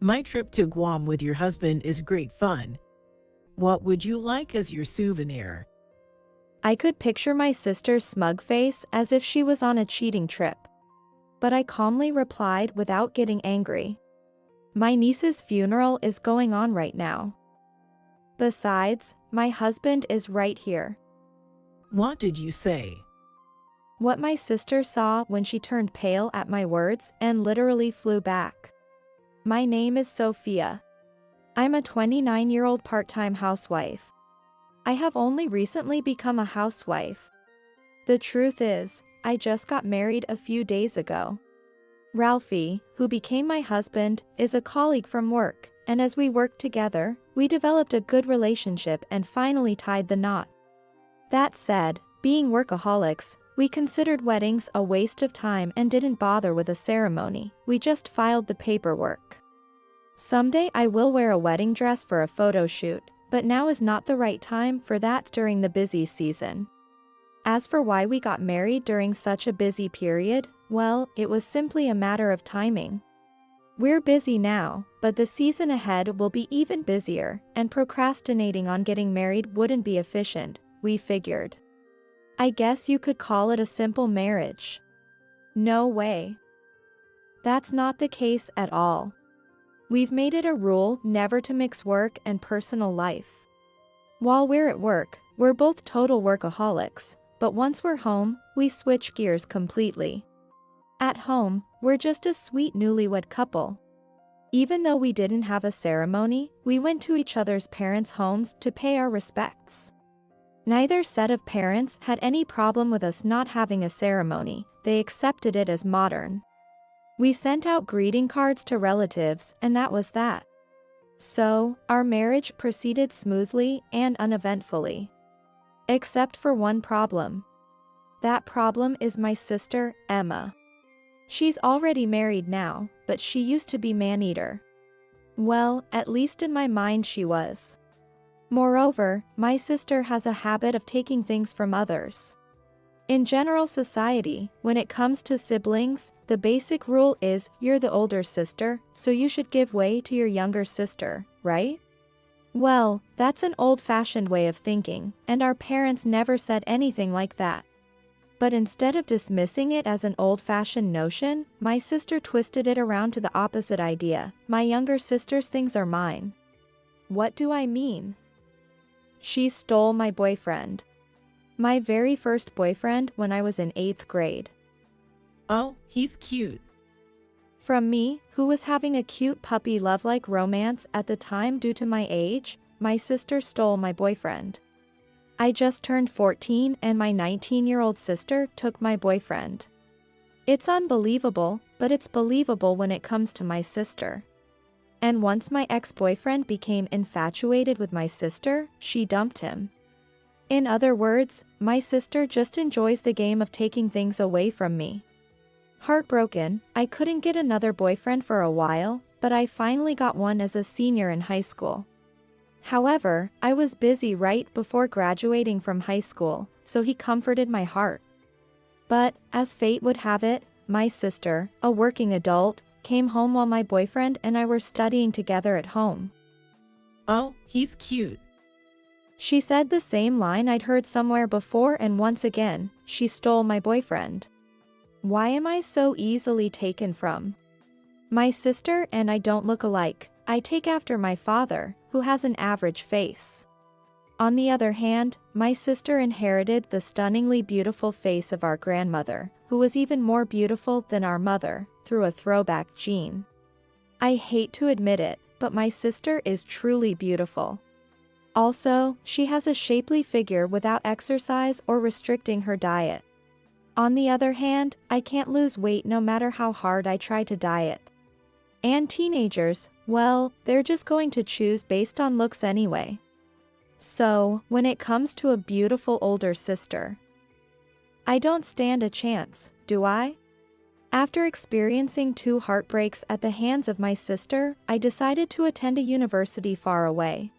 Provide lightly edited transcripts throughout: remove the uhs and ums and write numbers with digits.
My trip to Guam with your husband is great fun. What would you like as your souvenir? I could picture my sister's smug face as if she was on a cheating trip. But I calmly replied without getting angry. My niece's funeral is going on right now. Besides, my husband is right here. What did you say? What my sister saw when she turned pale at my words and literally flew back. My name is Sophia. I'm a 29-year-old part-time housewife. I have only recently become a housewife. The truth is, I just got married a few days ago. Ralphie, who became my husband, is a colleague from work, and as we worked together, we developed a good relationship and finally tied the knot. That said, being workaholics, we considered weddings a waste of time and didn't bother with a ceremony, we just filed the paperwork. Someday I will wear a wedding dress for a photo shoot, but now is not the right time for that during the busy season. As for why we got married during such a busy period, well, it was simply a matter of timing. We're busy now, but the season ahead will be even busier, and procrastinating on getting married wouldn't be efficient, we figured. I guess you could call it a simple marriage. No way. That's not the case at all. We've made it a rule never to mix work and personal life. While we're at work, we're both total workaholics, but once we're home, we switch gears completely. At home, we're just a sweet newlywed couple. Even though we didn't have a ceremony, we went to each other's parents' homes to pay our respects. Neither set of parents had any problem with us not having a ceremony, they accepted it as modern. We sent out greeting cards to relatives, and that was that. So, our marriage proceeded smoothly and uneventfully. Except for one problem. That problem is my sister, Emma. She's already married now, but she used to be man-eater. Well, at least in my mind she was. Moreover, my sister has a habit of taking things from others. In general society, when it comes to siblings, the basic rule is you're the older sister, so you should give way to your younger sister, right? Well, that's an old-fashioned way of thinking, and our parents never said anything like that. But instead of dismissing it as an old-fashioned notion, my sister twisted it around to the opposite idea. My younger sister's things are mine. What do I mean? She stole my boyfriend. My very first boyfriend when I was in 8th grade. Oh, he's cute. From me, who was having a cute puppy love-like romance at the time due to my age, my sister stole my boyfriend. I just turned 14 and my 19-year-old sister took my boyfriend. It's unbelievable, but it's believable when it comes to my sister. And once my ex-boyfriend became infatuated with my sister, she dumped him. In other words, my sister just enjoys the game of taking things away from me. Heartbroken, I couldn't get another boyfriend for a while, but I finally got one as a senior in high school. However, I was busy right before graduating from high school, so he comforted my heart. But, as fate would have it, my sister, a working adult, came home while my boyfriend and I were studying together at home. Oh, he's cute. She said the same line I'd heard somewhere before, and once again, she stole my boyfriend. Why am I so easily taken from? My sister and I don't look alike. I take after my father, who has an average face. On the other hand, my sister inherited the stunningly beautiful face of our grandmother, who was even more beautiful than our mother, through a throwback gene. I hate to admit it, but my sister is truly beautiful. Also, she has a shapely figure without exercise or restricting her diet. On the other hand, I can't lose weight no matter how hard I try to diet. And teenagers, well, they're just going to choose based on looks anyway. So, when it comes to a beautiful older sister, I don't stand a chance, do I? After experiencing 2 heartbreaks at the hands of my sister, I decided to attend a university far away.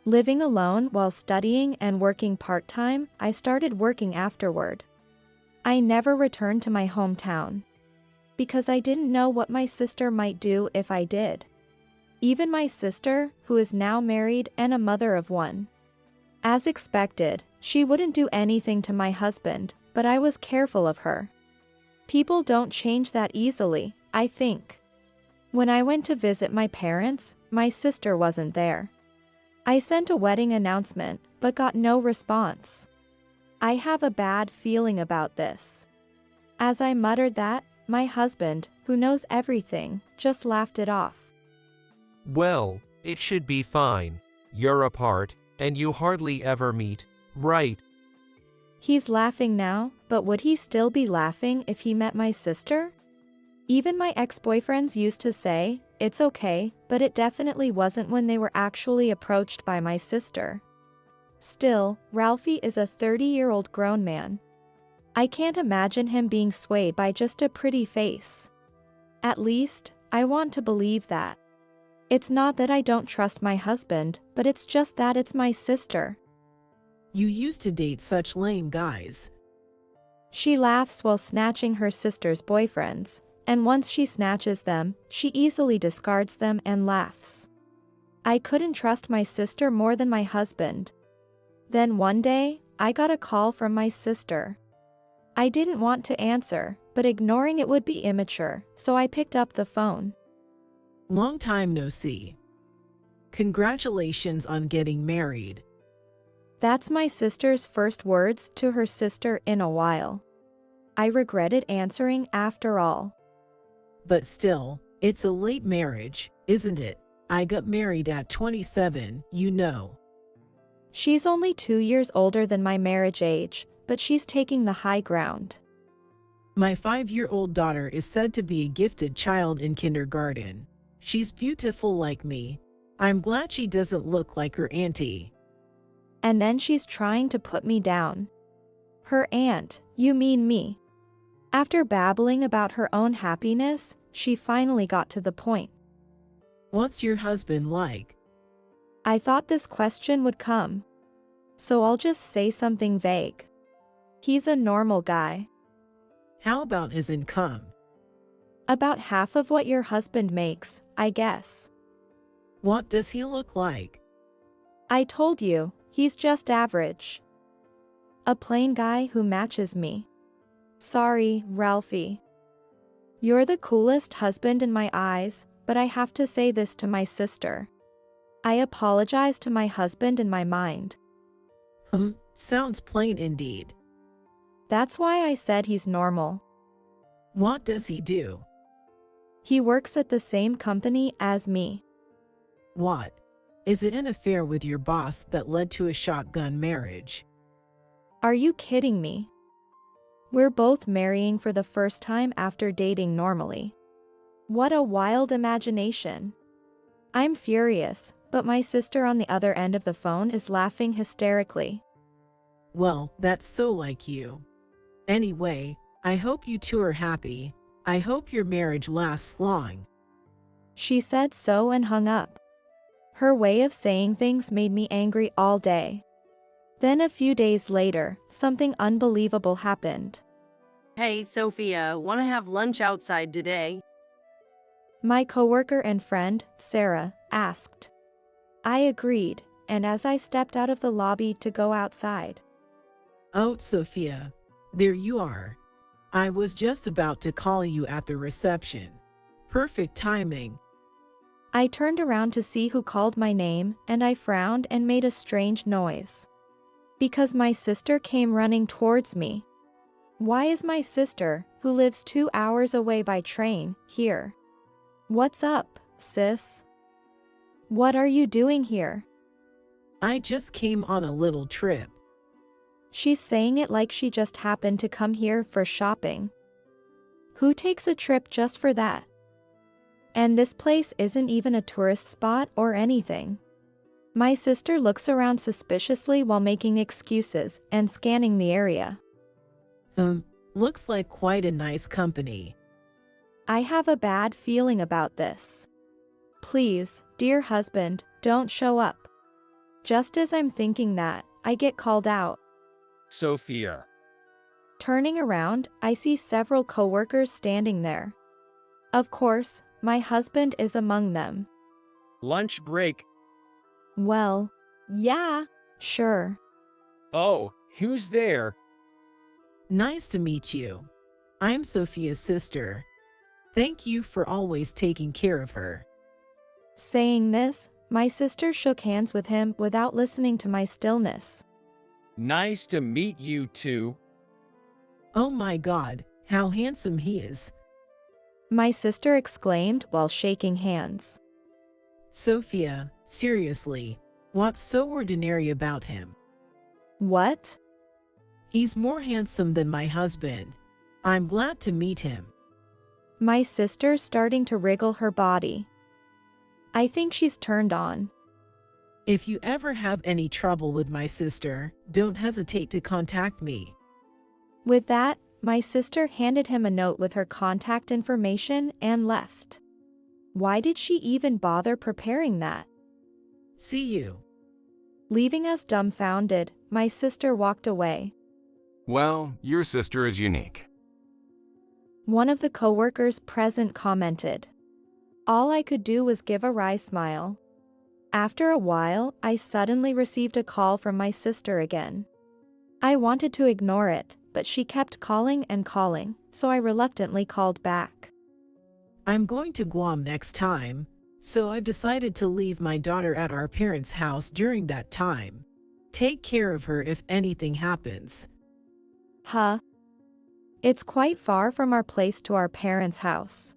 Living alone while studying and working part-time, I started working afterward. I never returned to my hometown. Because I didn't know what my sister might do if I did. Even my sister, who is now married and a mother of one. As expected, she wouldn't do anything to my husband, but I was careful of her. People don't change that easily, I think. When I went to visit my parents, my sister wasn't there. I sent a wedding announcement, but got no response. I have a bad feeling about this. As I muttered that, my husband, who knows everything, just laughed it off. Well, it should be fine. You're apart, and you hardly ever meet, right? He's laughing now, but would he still be laughing if he met my sister? Even my ex-boyfriends used to say, it's okay, but it definitely wasn't when they were actually approached by my sister. Still, Ralphie is a 30-year-old grown man. I can't imagine him being swayed by just a pretty face. At least, I want to believe that. It's not that I don't trust my husband, but it's just that it's my sister. You used to date such lame guys. She laughs while snatching her sister's boyfriends, and once she snatches them, she easily discards them and laughs. I couldn't trust my sister more than my husband. Then one day, I got a call from my sister. I didn't want to answer, but ignoring it would be immature, so I picked up the phone. Long time no see. Congratulations on getting married. That's my sister's first words to her sister in a while. I regretted answering after all. But still, it's a late marriage, isn't it? I got married at 27, you know. She's only 2 years older than my marriage age, but she's taking the high ground. My 5-year-old daughter is said to be a gifted child in kindergarten. She's beautiful like me. I'm glad she doesn't look like her auntie. And then she's trying to put me down. Her aunt, you mean me. After babbling about her own happiness, she finally got to the point. What's your husband like? I thought this question would come. So I'll just say something vague. He's a normal guy. How about his income? About half of what your husband makes, I guess. What does he look like? I told you, he's just average. A plain guy who matches me. Sorry, Ralphie. You're the coolest husband in my eyes, but I have to say this to my sister. I apologize to my husband in my mind. Sounds plain indeed. That's why I said he's normal. What does he do? He works at the same company as me. What? Is it an affair with your boss that led to a shotgun marriage? Are you kidding me? We're both marrying for the first time after dating normally. What a wild imagination. I'm furious, but my sister on the other end of the phone is laughing hysterically. Well, that's so like you. Anyway, I hope you two are happy. I hope your marriage lasts long. She said so and hung up. Her way of saying things made me angry all day. Then a few days later, something unbelievable happened. Hey, Sophia, want to have lunch outside today? My coworker and friend, Sarah, asked. I agreed, and as I stepped out of the lobby to go outside. Oh, Sophia, there you are. I was just about to call you at the reception. Perfect timing. I turned around to see who called my name, and I frowned and made a strange noise. Because my sister came running towards me. Why is my sister, who lives 2 hours away by train, here? What's up, sis? What are you doing here? I just came on a little trip. She's saying it like she just happened to come here for shopping. Who takes a trip just for that? And this place isn't even a tourist spot or anything. My sister looks around suspiciously while making excuses and scanning the area. Looks like quite a nice company. I have a bad feeling about this. Please, dear husband, don't show up. Just as I'm thinking that, I get called out. Sophia. Turning around, I see several coworkers standing there. Of course, my husband is among them. Lunch break. Well, Yeah. sure. Oh, who's there? Nice to meet you. I'm Sophia's sister. Thank you for always taking care of her. Saying this, my sister shook hands with him without listening to my stillness. Nice to meet you too. Oh my God, how handsome he is. My sister exclaimed while shaking hands. Sophia, seriously, what's so ordinary about him? What? He's more handsome than my husband. I'm glad to meet him. My sister's starting to wriggle her body. I think she's turned on. If you ever have any trouble with my sister, don't hesitate to contact me. With that, my sister handed him a note with her contact information and left. Why did she even bother preparing that? See you. Leaving us dumbfounded, my sister walked away. Well, your sister is unique. One of the coworkers present commented. All I could do was give a wry smile. After a while, I suddenly received a call from my sister again. I wanted to ignore it, but she kept calling and calling, so I reluctantly called back. I'm going to Guam next time, so I've decided to leave my daughter at our parents' house during that time. Take care of her if anything happens. Huh? It's quite far from our place to our parents' house.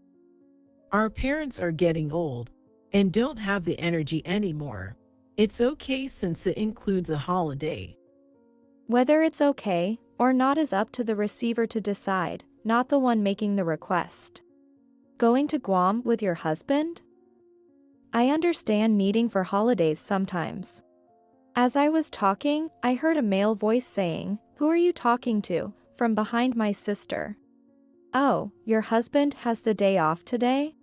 Our parents are getting old and don't have the energy anymore. It's okay since it includes a holiday. Whether it's okay or not is up to the receiver to decide, not the one making the request. Going to Guam with your husband? I understand needing for holidays sometimes. As I was talking, I heard a male voice saying, "Who are you talking to?" from behind my sister. Oh, your husband has the day off today?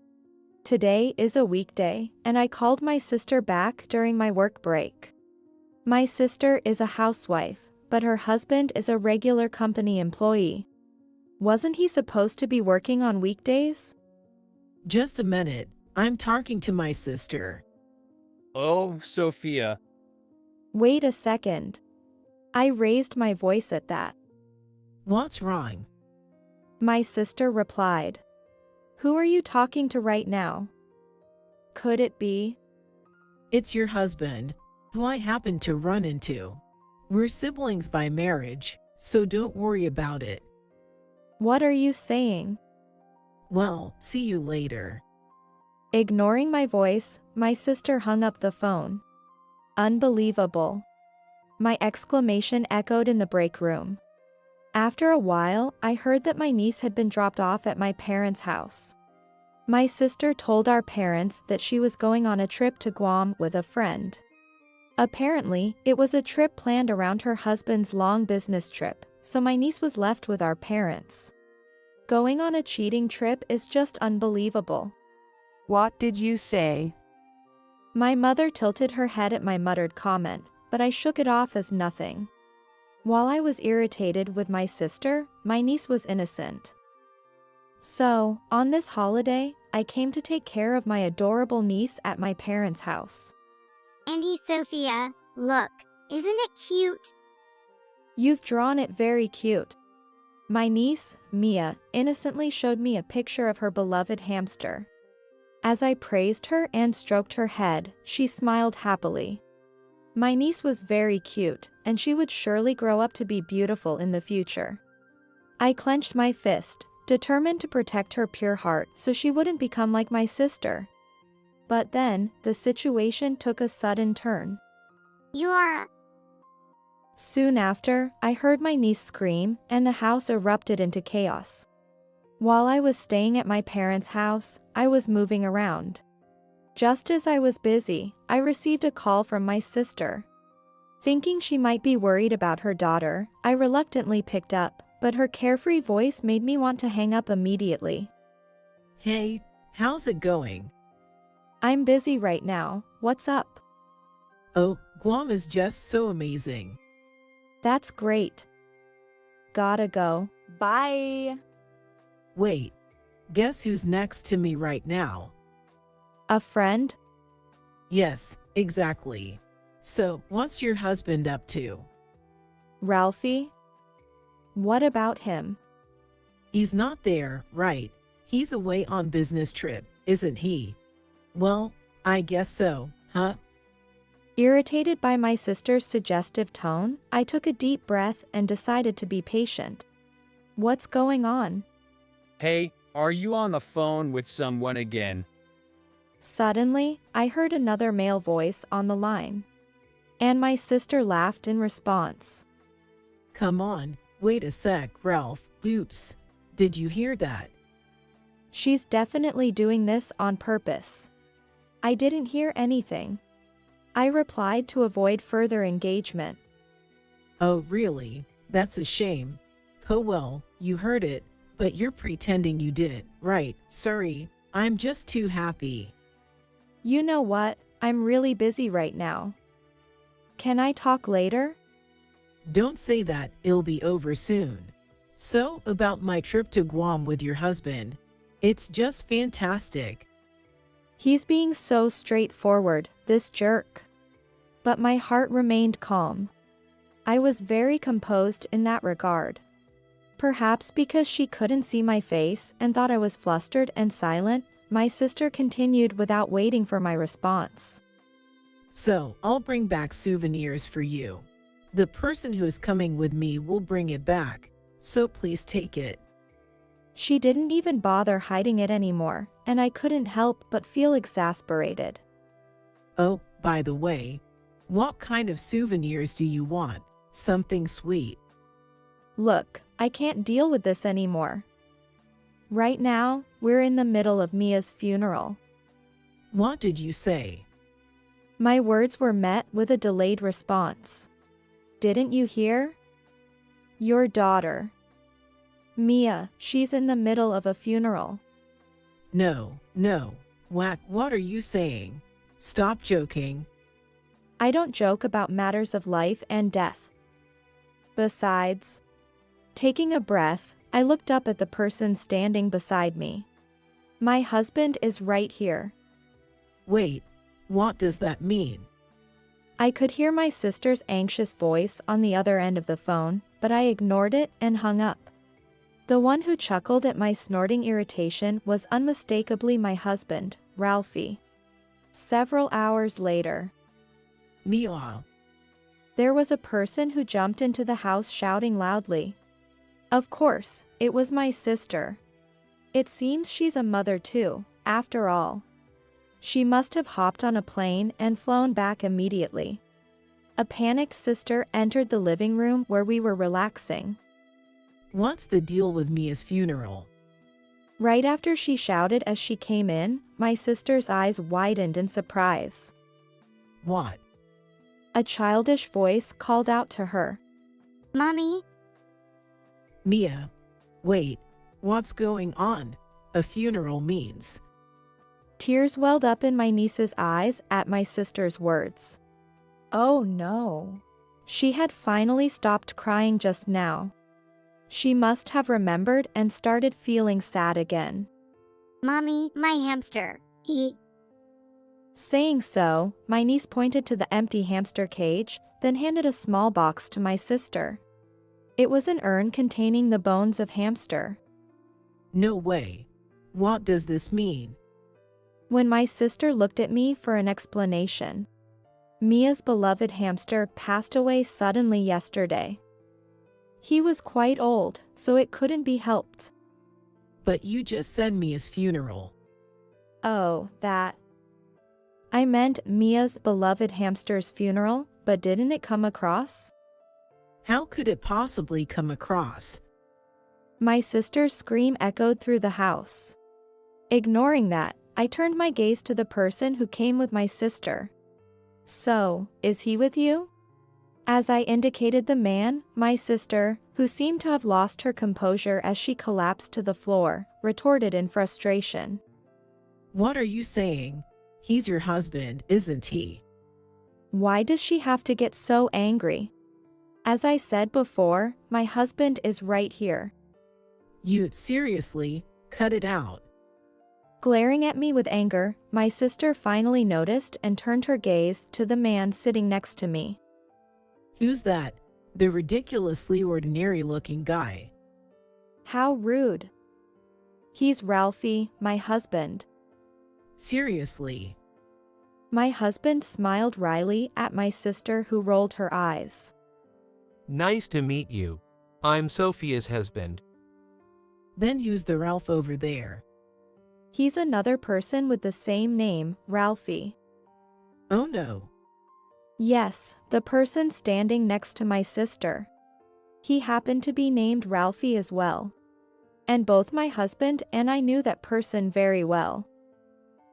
Today is a weekday, and I called my sister back during my work break. My sister is a housewife, but her husband is a regular company employee. Wasn't he supposed to be working on weekdays? Just a minute, I'm talking to my sister. Oh, Sophia. Wait a second. I raised my voice at that. What's wrong? My sister replied. Who are you talking to right now? Could it be? It's your husband, who I happened to run into. We're siblings by marriage, so don't worry about it. What are you saying? Well, see you later. Ignoring my voice, my sister hung up the phone. Unbelievable. My exclamation echoed in the break room. After a while, I heard that my niece had been dropped off at my parents' house. My sister told our parents that she was going on a trip to Guam with a friend. Apparently, it was a trip planned around her husband's long business trip, so my niece was left with our parents. Going on a cheating trip is just unbelievable. What did you say? My mother tilted her head at my muttered comment, but I shook it off as nothing. While I was irritated with my sister, my niece was innocent. So, on this holiday, I came to take care of my adorable niece at my parents' house. Andy, Sophia, look, isn't it cute? You've drawn it very cute. My niece, Mia, innocently showed me a picture of her beloved hamster. As I praised her and stroked her head, she smiled happily. My niece was very cute, and she would surely grow up to be beautiful in the future. I clenched my fist, determined to protect her pure heart so she wouldn't become like my sister. But then, the situation took a sudden turn. You are... Soon after, I heard my niece scream, and the house erupted into chaos. While I was staying at my parents' house, I was moving around. Just as I was busy, I received a call from my sister. Thinking she might be worried about her daughter, I reluctantly picked up, but her carefree voice made me want to hang up immediately. Hey, how's it going? I'm busy right now, what's up? Oh, Guam is just so amazing. That's great. Gotta go. Bye. Wait, guess who's next to me right now? A friend? Yes, exactly. So, what's your husband up to? Ralphie? What about him? He's not there, right? He's away on business trip, isn't he? Well, I guess so, huh? Irritated by my sister's suggestive tone, I took a deep breath and decided to be patient. What's going on? Hey, are you on the phone with someone again? Suddenly, I heard another male voice on the line. And my sister laughed in response. Come on, wait a sec, Ralph. Oops. Did you hear that? She's definitely doing this on purpose. I didn't hear anything. I replied to avoid further engagement. Oh, really? That's a shame. Oh well, you heard it, but you're pretending you didn't, right? Sorry, I'm just too happy. You know what? I'm really busy right now. Can I talk later? Don't say that, it'll be over soon. So, about my trip to Guam with your husband. It's just fantastic. He's being so straightforward, this jerk. But my heart remained calm. I was very composed in that regard. Perhaps because she couldn't see my face and thought I was flustered and silent, my sister continued without waiting for my response. So, I'll bring back souvenirs for you. The person who is coming with me will bring it back, so please take it. She didn't even bother hiding it anymore, and I couldn't help but feel exasperated. Oh, by the way, what kind of souvenirs do you want? Something sweet. Look, I can't deal with this anymore. Right now, we're in the middle of Mia's funeral. What did you say? My words were met with a delayed response. Didn't you hear? Your daughter. Mia, she's in the middle of a funeral. No. What are you saying? Stop joking. I don't joke about matters of life and death. Besides, taking a breath, I looked up at the person standing beside me. My husband is right here. Wait, what does that mean? I could hear my sister's anxious voice on the other end of the phone, but I ignored it and hung up. The one who chuckled at my snorting irritation was unmistakably my husband, Ralphie. Several hours later, Mia. there was a person who jumped into the house shouting loudly. Of course, it was my sister. It seems she's a mother too, after all. She must have hopped on a plane and flown back immediately. A panicked sister entered the living room where we were relaxing. What's the deal with Mia's funeral? Right after she shouted as she came in, my sister's eyes widened in surprise. What? A childish voice called out to her. Mommy, Mia. Wait, what's going on? A funeral means. Tears welled up in my niece's eyes at my sister's words. Oh no. She had finally stopped crying just now. She must have remembered and started feeling sad again. Mommy, my hamster. He. Saying so, my niece pointed to the empty hamster cage, then handed a small box to my sister. It was an urn containing the bones of hamster. No way. What does this mean? When my sister looked at me for an explanation. Mia's beloved hamster passed away suddenly yesterday. He was quite old, so it couldn't be helped. But you just said Mia's funeral. Oh, that. I meant Mia's beloved hamster's funeral, but didn't it come across? How could it possibly come across? My sister's scream echoed through the house. Ignoring that, I turned my gaze to the person who came with my sister. So, is he with you? As I indicated the man, my sister, who seemed to have lost her composure as she collapsed to the floor, retorted in frustration. What are you saying? He's your husband, isn't he? Why does she have to get so angry? As I said before, my husband is right here. You seriously, cut it out. Glaring at me with anger, my sister finally noticed and turned her gaze to the man sitting next to me. Who's that? The ridiculously ordinary-looking guy. How rude. He's Ralphie, my husband. Seriously. My husband smiled wryly at my sister, who rolled her eyes. Nice to meet you. I'm Sophia's husband. Then who's the Ralph over there? He's another person with the same name, Ralphie. Oh no. Yes, the person standing next to my sister. He happened to be named Ralphie as well. And both my husband and I knew that person very well.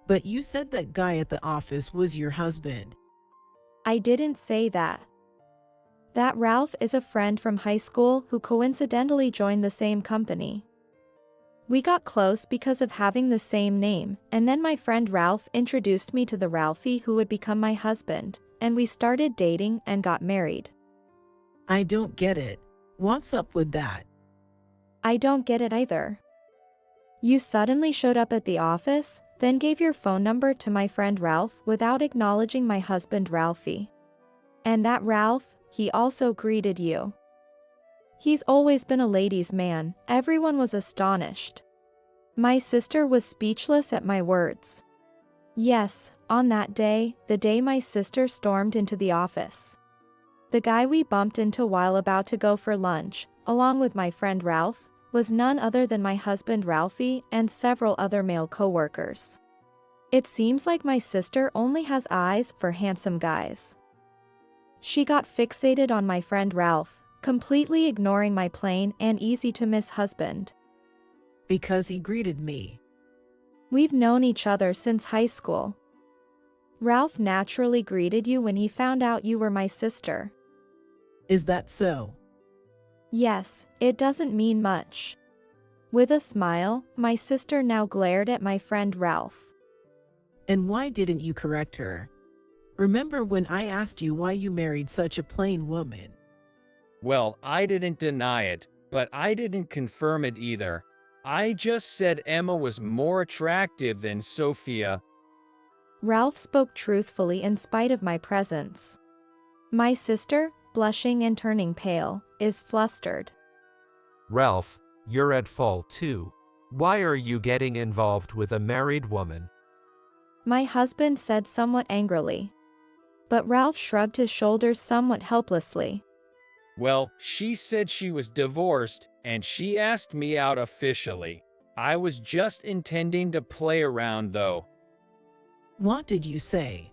But you said that guy at the office was your husband. I didn't say that. That Ralph is a friend from high school who coincidentally joined the same company. We got close because of having the same name, and then my friend Ralph introduced me to the Ralphie who would become my husband, and we started dating and got married. I don't get it. What's up with that? I don't get it either. You suddenly showed up at the office, then gave your phone number to my friend Ralph without acknowledging my husband Ralphie. And that Ralph, he also greeted you. He's always been a ladies' man. Everyone was astonished. My sister was speechless at my words. Yes, on that day, the day my sister stormed into the office. The guy we bumped into while about to go for lunch, along with my friend Ralph, was none other than my husband Ralphie and several other male coworkers. It seems like my sister only has eyes for handsome guys. She got fixated on my friend Ralph, completely ignoring my plain and easy-to-miss husband. Because he greeted me. We've known each other since high school. Ralph naturally greeted you when he found out you were my sister. Is that so? Yes, it doesn't mean much. With a smile, my sister now glared at my friend Ralph. And why didn't you correct her? Remember when I asked you why you married such a plain woman? Well, I didn't deny it, but I didn't confirm it either. I just said Emma was more attractive than Sophia. Ralph spoke truthfully in spite of my presence. My sister, blushing and turning pale, is flustered. Ralph, you're at fault too. Why are you getting involved with a married woman? My husband said somewhat angrily. But Ralph shrugged his shoulders somewhat helplessly. Well, she said she was divorced, and she asked me out officially. I was just intending to play around though. What did you say?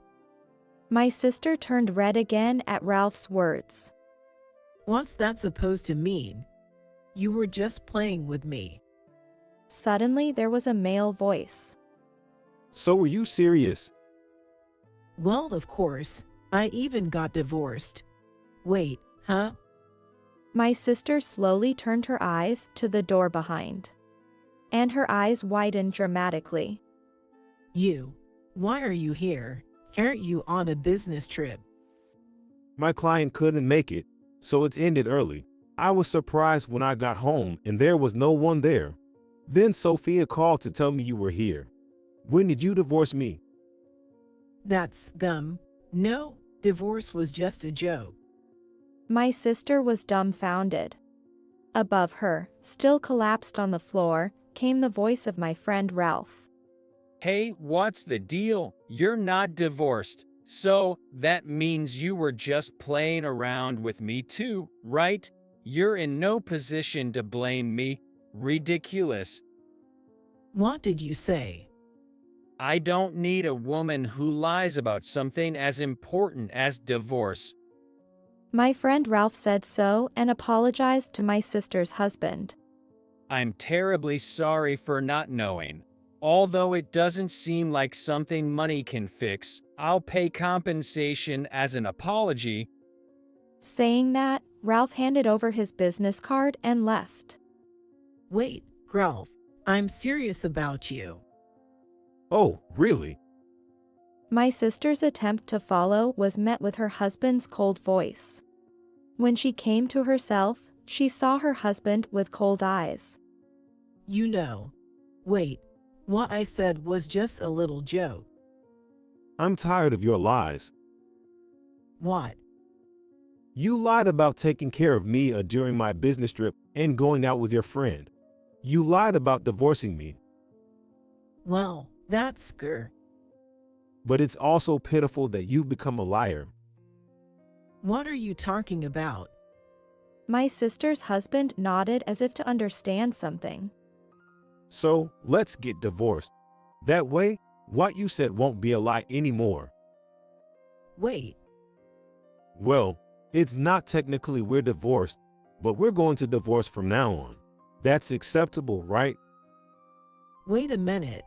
My sister turned red again at Ralph's words. What's that supposed to mean? You were just playing with me. Suddenly there was a male voice. So were you serious? Well, of course. I even got divorced. Wait, huh? My sister slowly turned her eyes to the door behind. And her eyes widened dramatically. Why are you here? Aren't you on a business trip? My client couldn't make it, so it's ended early. I was surprised when I got home and there was no one there. Then Sophia called to tell me you were here. When did you divorce me? That's dumb. No, divorce was just a joke. My sister was dumbfounded. Above her, still collapsed on the floor, came the voice of my friend Ralph. Hey, what's the deal? You're not divorced, so that means you were just playing around with me too, right? You're in no position to blame me. Ridiculous. What did you say? I don't need a woman who lies about something as important as divorce. My friend Ralph said so and apologized to my sister's husband. I'm terribly sorry for not knowing. Although it doesn't seem like something money can fix, I'll pay compensation as an apology. Saying that, Ralph handed over his business card and left. Wait, Ralph, I'm serious about you. Oh, really? My sister's attempt to follow was met with her husband's cold voice. When she came to herself, she saw her husband with cold eyes. Wait, What I said was just a little joke. I'm tired of your lies. What? You lied about taking care of Mia during my business trip and going out with your friend. You lied about divorcing me. Well, that's grr. But it's also pitiful that you've become a liar. What are you talking about? My sister's husband nodded as if to understand something. So, let's get divorced. That way, what you said won't be a lie anymore. Wait, Well, it's not technically we're divorced, but we're going to divorce from now on. That's acceptable, right? wait a minute.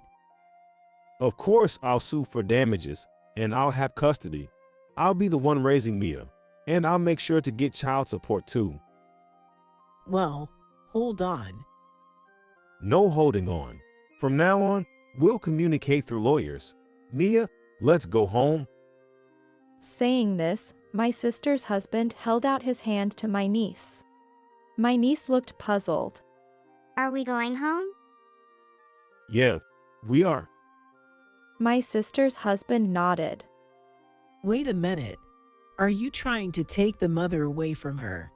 Of course, I'll sue for damages, and I'll have custody. I'll be the one raising Mia, and I'll make sure to get child support too. Well, hold on. No holding on. From now on, we'll communicate through lawyers. Mia, let's go home. Saying this, my sister's husband held out his hand to my niece. My niece looked puzzled. Are we going home? Yeah, we are. My sister's husband nodded. Wait a minute. Are you trying to take the mother away from her?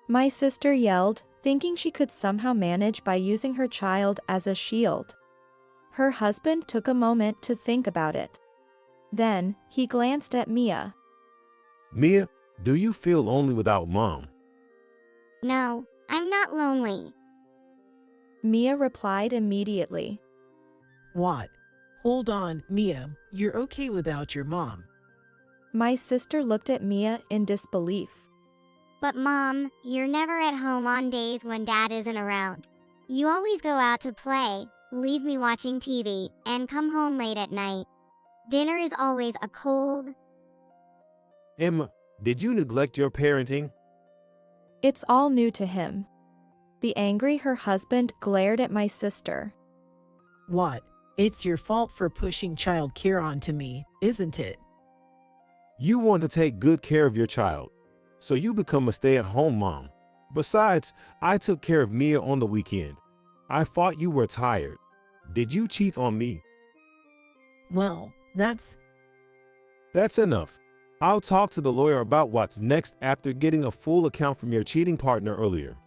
My sister yelled, thinking she could somehow manage by using her child as a shield. Her husband took a moment to think about it. Then, he glanced at Mia. Mia, do you feel lonely without mom? No, I'm not lonely. Mia replied immediately. What? Hold on, Mia, you're okay without your mom. My sister looked at Mia in disbelief. But Mom, you're never at home on days when Dad isn't around. You always go out to play, leave me watching TV, and come home late at night. Dinner is always a cold. Emma, did you neglect your parenting? It's all new to him. The angry her husband glared at my sister. What? It's your fault for pushing child care onto me, isn't it? You want to take good care of your child, so you become a stay-at-home mom. Besides, I took care of Mia on the weekend. I thought you were tired. Did you cheat on me? Well, that's enough. I'll talk to the lawyer about what's next after getting a full account from your cheating partner earlier.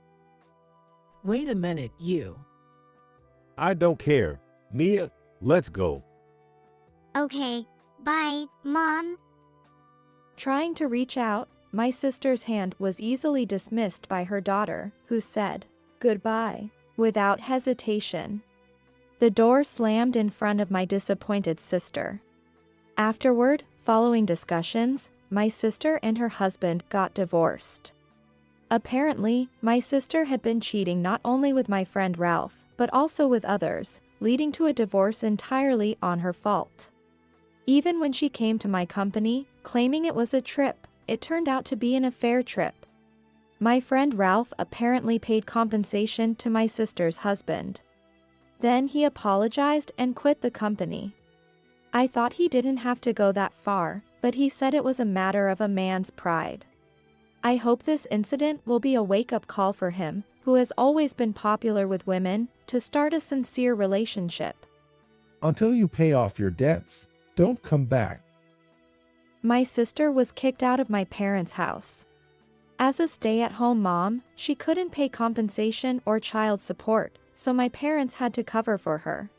Wait a minute, you. I don't care. Mia, let's go. Okay, bye, Mom. Trying to reach out, my sister's hand was easily dismissed by her daughter, who said, Goodbye. without hesitation. The door slammed in front of my disappointed sister. Afterward, following discussions, my sister and her husband got divorced. Apparently, my sister had been cheating not only with my friend Ralph, but also with others, leading to a divorce entirely on her fault. Even when she came to my company, claiming it was a trip, it turned out to be an affair trip. My friend Ralph apparently paid compensation to my sister's husband. Then he apologized and quit the company. I thought he didn't have to go that far, but he said it was a matter of a man's pride. I hope this incident will be a wake-up call for him, who has always been popular with women, to start a sincere relationship. Until you pay off your debts, don't come back. My sister was kicked out of my parents' house. As a stay-at-home mom, she couldn't pay compensation or child support, so my parents had to cover for her.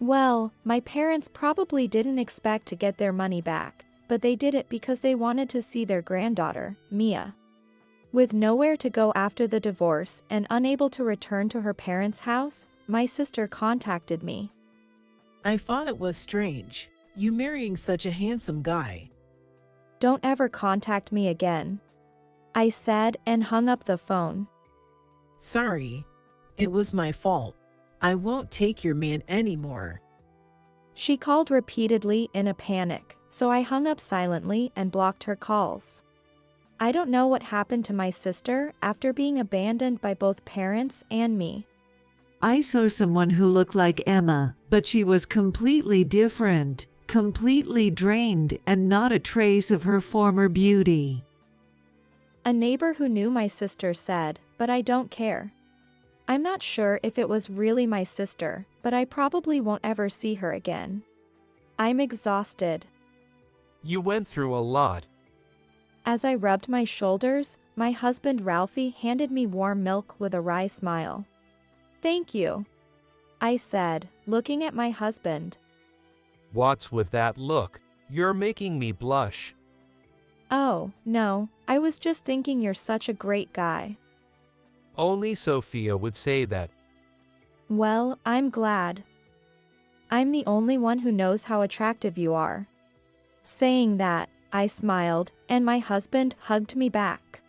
Well, my parents probably didn't expect to get their money back, but they did it because they wanted to see their granddaughter, Mia. With nowhere to go after the divorce and unable to return to her parents' house, my sister contacted me. I thought it was strange, you marrying such a handsome guy. Don't ever contact me again, I said and hung up the phone. Sorry. It was my fault. I won't take your man anymore. She called repeatedly in a panic, so I hung up silently and blocked her calls. I don't know what happened to my sister after being abandoned by both parents and me. I saw someone who looked like Emma, but she was completely different, completely drained, and not a trace of her former beauty. A neighbor who knew my sister said, but I don't care. I'm not sure if it was really my sister, but I probably won't ever see her again. I'm exhausted. You went through a lot. As I rubbed my shoulders, my husband Ralphie handed me warm milk with a wry smile. Thank you, I said, looking at my husband. What's with that look? You're making me blush. Oh, no, I was just thinking you're such a great guy. Only Sophia would say that. Well, I'm glad. I'm the only one who knows how attractive you are. Saying that, I smiled, and my husband hugged me back.